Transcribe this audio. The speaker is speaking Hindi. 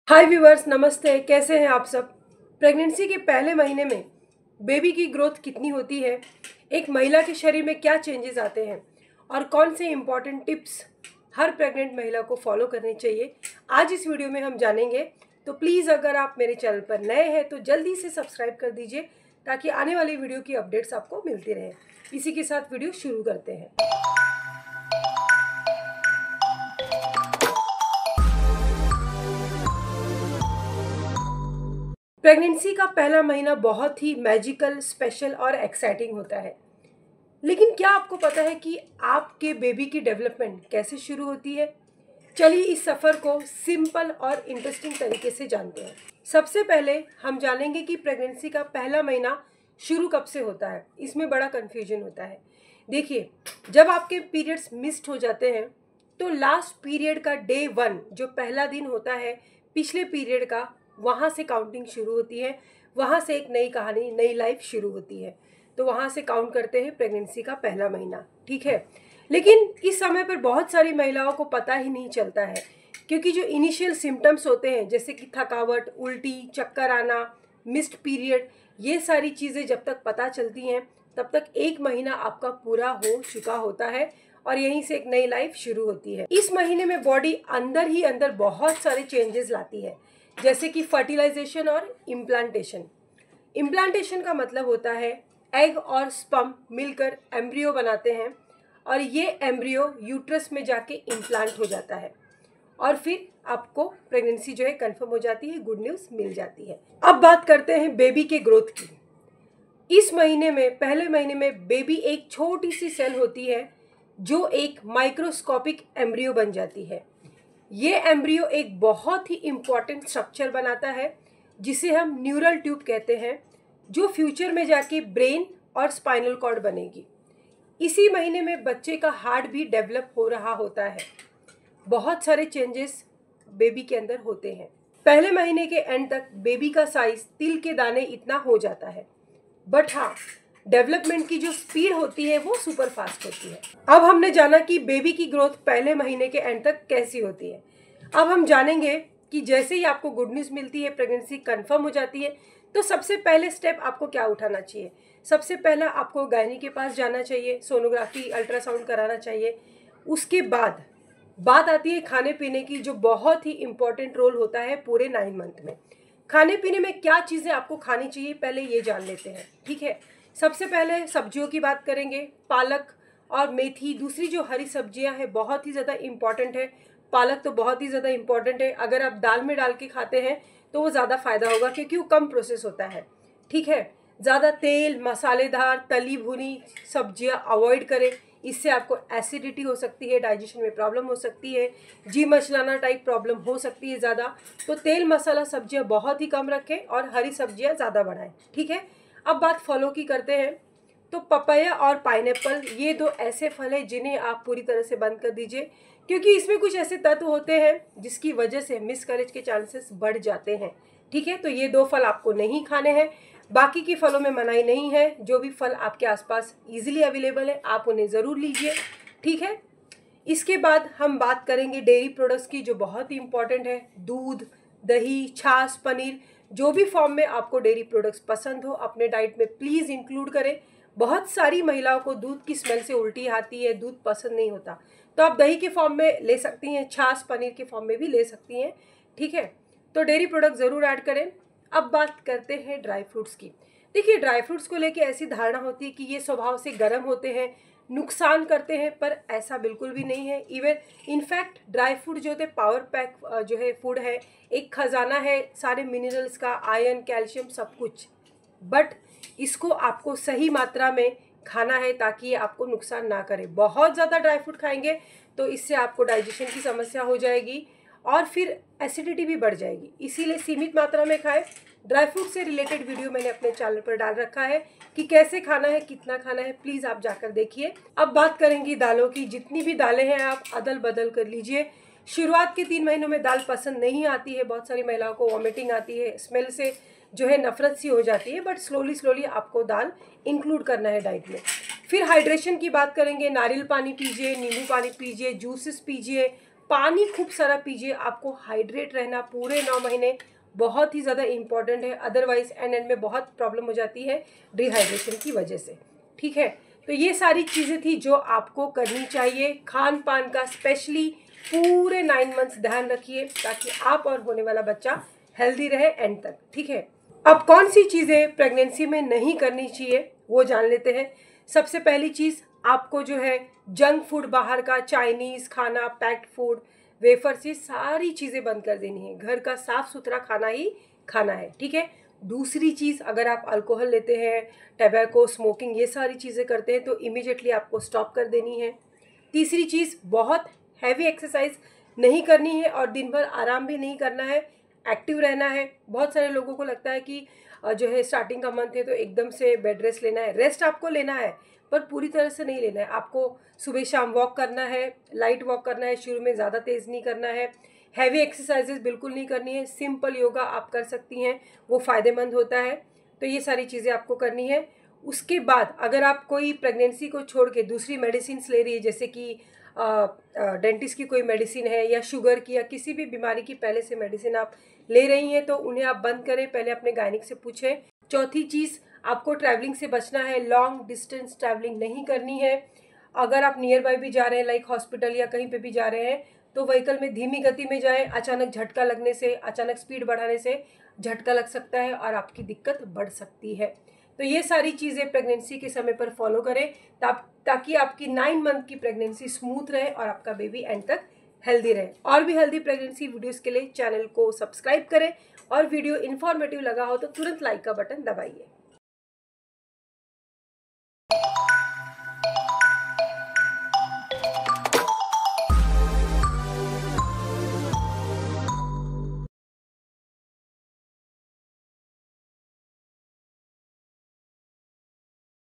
हाय व्यूवर्स, नमस्ते। कैसे हैं आप सब। प्रेगनेंसी के पहले महीने में बेबी की ग्रोथ कितनी होती है, एक महिला के शरीर में क्या चेंजेस आते हैं और कौन से इम्पॉर्टेंट टिप्स हर प्रेग्नेंट महिला को फॉलो करनी चाहिए, आज इस वीडियो में हम जानेंगे। तो प्लीज़ अगर आप मेरे चैनल पर नए हैं तो जल्दी से सब्सक्राइब कर दीजिए ताकि आने वाली वीडियो की अपडेट्स आपको मिलती रहे। इसी के साथ वीडियो शुरू करते हैं। प्रेगनेंसी का पहला महीना बहुत ही मैजिकल, स्पेशल और एक्साइटिंग होता है। लेकिन क्या आपको पता है कि आपके बेबी की डेवलपमेंट कैसे शुरू होती है? चलिए इस सफ़र को सिंपल और इंटरेस्टिंग तरीके से जानते हैं। सबसे पहले हम जानेंगे कि प्रेगनेंसी का पहला महीना शुरू कब से होता है। इसमें बड़ा कन्फ्यूजन होता है। देखिए, जब आपके पीरियड्स मिस्ड हो जाते हैं तो लास्ट पीरियड का डे 1 जो पहला दिन होता है पिछले पीरियड का, वहाँ से काउंटिंग शुरू होती है। वहाँ से एक नई कहानी, नई लाइफ शुरू होती है। तो वहाँ से काउंट करते हैं प्रेगनेंसी का पहला महीना, ठीक है। लेकिन इस समय पर बहुत सारी महिलाओं को पता ही नहीं चलता है, क्योंकि जो इनिशियल सिम्टम्स होते हैं जैसे कि थकावट, उल्टी, चक्कर आना, मिस्ड पीरियड, ये सारी चीज़ें जब तक पता चलती हैं तब तक एक महीना आपका पूरा हो चुका होता है और यहीं से एक नई लाइफ शुरू होती है। इस महीने में बॉडी अंदर ही अंदर बहुत सारे चेंजेस लाती है, जैसे कि फर्टिलाइजेशन और इम्प्लांटेशन। इम्प्लांटेशन का मतलब होता है एग और स्पर्म मिलकर एम्ब्रियो बनाते हैं और ये एम्ब्रियो यूट्रस में जाके इम्प्लांट हो जाता है और फिर आपको प्रेगनेंसी जो है कंफर्म हो जाती है, गुड न्यूज़ मिल जाती है। अब बात करते हैं बेबी के ग्रोथ की। इस महीने में, पहले महीने में बेबी एक छोटी सी सेल होती है जो एक माइक्रोस्कोपिक एम्ब्रियो बन जाती है। ये एम्ब्रियो एक बहुत ही इम्पॉर्टेंट स्ट्रक्चर बनाता है जिसे हम न्यूरल ट्यूब कहते हैं, जो फ्यूचर में जाके ब्रेन और स्पाइनल कॉर्ड बनेगी। इसी महीने में बच्चे का हार्ट भी डेवलप हो रहा होता है। बहुत सारे चेंजेस बेबी के अंदर होते हैं। पहले महीने के एंड तक बेबी का साइज तिल के दाने इतना हो जाता है, बट हाँ, डेवलपमेंट की जो स्पीड होती है वो सुपर फास्ट होती है। अब हमने जाना कि बेबी की ग्रोथ पहले महीने के एंड तक कैसी होती है। अब हम जानेंगे कि जैसे ही आपको गुड न्यूज़ मिलती है, प्रेगनेंसी कंफर्म हो जाती है, तो सबसे पहले स्टेप आपको क्या उठाना चाहिए। सबसे पहला आपको गायनी के पास जाना चाहिए, सोनोग्राफी, अल्ट्रासाउंड कराना चाहिए। उसके बाद बात आती है खाने पीने की, जो बहुत ही इम्पोर्टेंट रोल होता है पूरे 9 मंथ में। खाने पीने में क्या चीज़ें आपको खानी चाहिए, पहले ये जान लेते हैं, ठीक है। सबसे पहले सब्जियों की बात करेंगे। पालक और मेथी, दूसरी जो हरी सब्जियां हैं, बहुत ही ज़्यादा इम्पॉर्टेंट है। पालक तो बहुत ही ज़्यादा इम्पॉर्टेंट है। अगर आप दाल में डाल के खाते हैं तो वो ज़्यादा फ़ायदा होगा, क्योंकि वो कम प्रोसेस होता है, ठीक है। ज़्यादा तेल, मसालेदार, तली भुनी सब्जियां अवॉइड करें। इससे आपको एसिडिटी हो सकती है, डाइजेशन में प्रॉब्लम हो सकती है, जी मचलाना टाइप प्रॉब्लम हो सकती है ज़्यादा। तो तेल मसाला सब्जियां बहुत ही कम रखें और हरी सब्जियां ज़्यादा बढ़ाएं, ठीक है। अब बात फलों की करते हैं। तो पपाया और पाइनएप्पल, ये दो ऐसे फल हैं जिन्हें आप पूरी तरह से बंद कर दीजिए, क्योंकि इसमें कुछ ऐसे तत्व होते हैं जिसकी वजह से मिसकैरेज के चांसेस बढ़ जाते हैं, ठीक है। तो ये दो फल आपको नहीं खाने हैं। बाकी के फलों में मनाही नहीं है। जो भी फल आपके आसपास इजीली अवेलेबल है आप उन्हें ज़रूर लीजिए, ठीक है। इसके बाद हम बात करेंगे डेयरी प्रोडक्ट्स की, जो बहुत ही इंपॉर्टेंट है। दूध, दही, छाछ, पनीर, जो भी फॉर्म में आपको डेयरी प्रोडक्ट्स पसंद हो, अपने डाइट में प्लीज़ इंक्लूड करें। बहुत सारी महिलाओं को दूध की स्मेल से उल्टी आती है, दूध पसंद नहीं होता, तो आप दही के फॉर्म में ले सकती हैं, छाछ, पनीर के फॉर्म में भी ले सकती हैं, ठीक है। तो डेयरी प्रोडक्ट ज़रूर ऐड करें। अब बात करते हैं ड्राई फ्रूट्स की। देखिए, ड्राई फ्रूट्स को लेके ऐसी धारणा होती है कि ये स्वभाव से गर्म होते हैं, नुकसान करते हैं, पर ऐसा बिल्कुल भी नहीं है। इवन इनफैक्ट ड्राई फ्रूट जो होते हैं पावर पैक जो है फूड है, एक खजाना है सारे मिनरल्स का, आयरन, कैल्शियम, सब कुछ। बट इसको आपको सही मात्रा में खाना है ताकि ये आपको नुकसान ना करे। बहुत ज़्यादा ड्राई फ्रूट खाएंगे तो इससे आपको डाइजेशन की समस्या हो जाएगी और फिर एसिडिटी भी बढ़ जाएगी। इसीलिए सीमित मात्रा में खाएं। ड्राई फ्रूट से रिलेटेड वीडियो मैंने अपने चैनल पर डाल रखा है कि कैसे खाना है, कितना खाना है, प्लीज़ आप जाकर देखिए। अब बात करेंगी दालों की। जितनी भी दालें हैं आप अदल बदल कर लीजिए। शुरुआत के 3 महीनों में दाल पसंद नहीं आती है, बहुत सारी महिलाओं को वॉमिटिंग आती है, स्मेल से जो है नफरत सी हो जाती है, बट स्लोली स्लोली आपको दाल इंक्लूड करना है डाइट में। फिर हाइड्रेशन की बात करेंगे। नारियल पानी पीजिए, नींबू पानी पीजिए, जूसेस पीजिए, पानी खूब सारा पीजिए, आपको हाइड्रेट रहना पूरे 9 महीने बहुत ही ज़्यादा इम्पॉर्टेंट है, अदरवाइज एंड में बहुत प्रॉब्लम हो जाती है डिहाइड्रेशन की वजह से। ठीक है, तो ये सारी चीज़ें थी जो आपको करनी चाहिए। खान पान का स्पेशली पूरे 9 मंथ्स ध्यान रखिए ताकि आप और होने वाला बच्चा हेल्दी रहे एंड तक। ठीक है, अब कौन सी चीज़ें प्रेगनेंसी में नहीं करनी चाहिए वो जान लेते हैं। सबसे पहली चीज़, आपको जो है जंक फूड, बाहर का चाइनीज़ खाना, पैक्ड फूड, वेफर्स, ये सारी चीज़ें बंद कर देनी है। घर का साफ़ सुथरा खाना ही खाना है। ठीक है, दूसरी चीज़, अगर आप अल्कोहल लेते हैं, टबैको, स्मोकिंग, ये सारी चीज़ें करते हैं तो इमीडिएटली आपको स्टॉप कर देनी है। तीसरी चीज़, बहुत हैवी एक्सरसाइज नहीं करनी है और दिन भर आराम भी नहीं करना है, एक्टिव रहना है। बहुत सारे लोगों को लगता है कि जो है स्टार्टिंग का मंथ है तो एकदम से बेड रेस्ट लेना है। रेस्ट आपको लेना है पर पूरी तरह से नहीं लेना है। आपको सुबह शाम वॉक करना है, लाइट वॉक करना है, शुरू में ज़्यादा तेज़ नहीं करना है, हैवी एक्सरसाइजेज बिल्कुल नहीं करनी है। सिंपल योगा आप कर सकती हैं, वो फ़ायदेमंद होता है। तो ये सारी चीज़ें आपको करनी है। उसके बाद अगर आप कोई प्रेगनेंसी को छोड़ के दूसरी मेडिसिन ले रही है, जैसे कि डेंटिस्ट की कोई मेडिसिन है या शुगर की या किसी भी बीमारी की पहले से मेडिसिन आप ले रही हैं, तो उन्हें आप बंद करें, पहले अपने गायनिक से पूछें। चौथी चीज़, आपको ट्रैवलिंग से बचना है, लॉन्ग डिस्टेंस ट्रैवलिंग नहीं करनी है। अगर आप नियर बाय भी जा रहे हैं, लाइक हॉस्पिटल या कहीं पे भी जा रहे हैं, तो व्हीकल में धीमी गति में जाएं। अचानक झटका लगने से, अचानक स्पीड बढ़ाने से झटका लग सकता है और आपकी दिक्कत बढ़ सकती है। तो ये सारी चीज़ें प्रेगनेंसी के समय पर फॉलो करें ताकि आपकी 9 मंथ की प्रेगनेंसी स्मूथ रहे और आपका बेबी एंड तक हेल्दी रहे। और भी हेल्दी प्रेगनेंसी वीडियोस के लिए चैनल को सब्सक्राइब करें और वीडियो इन्फॉर्मेटिव लगा हो तो तुरंत लाइक का बटन दबाइए।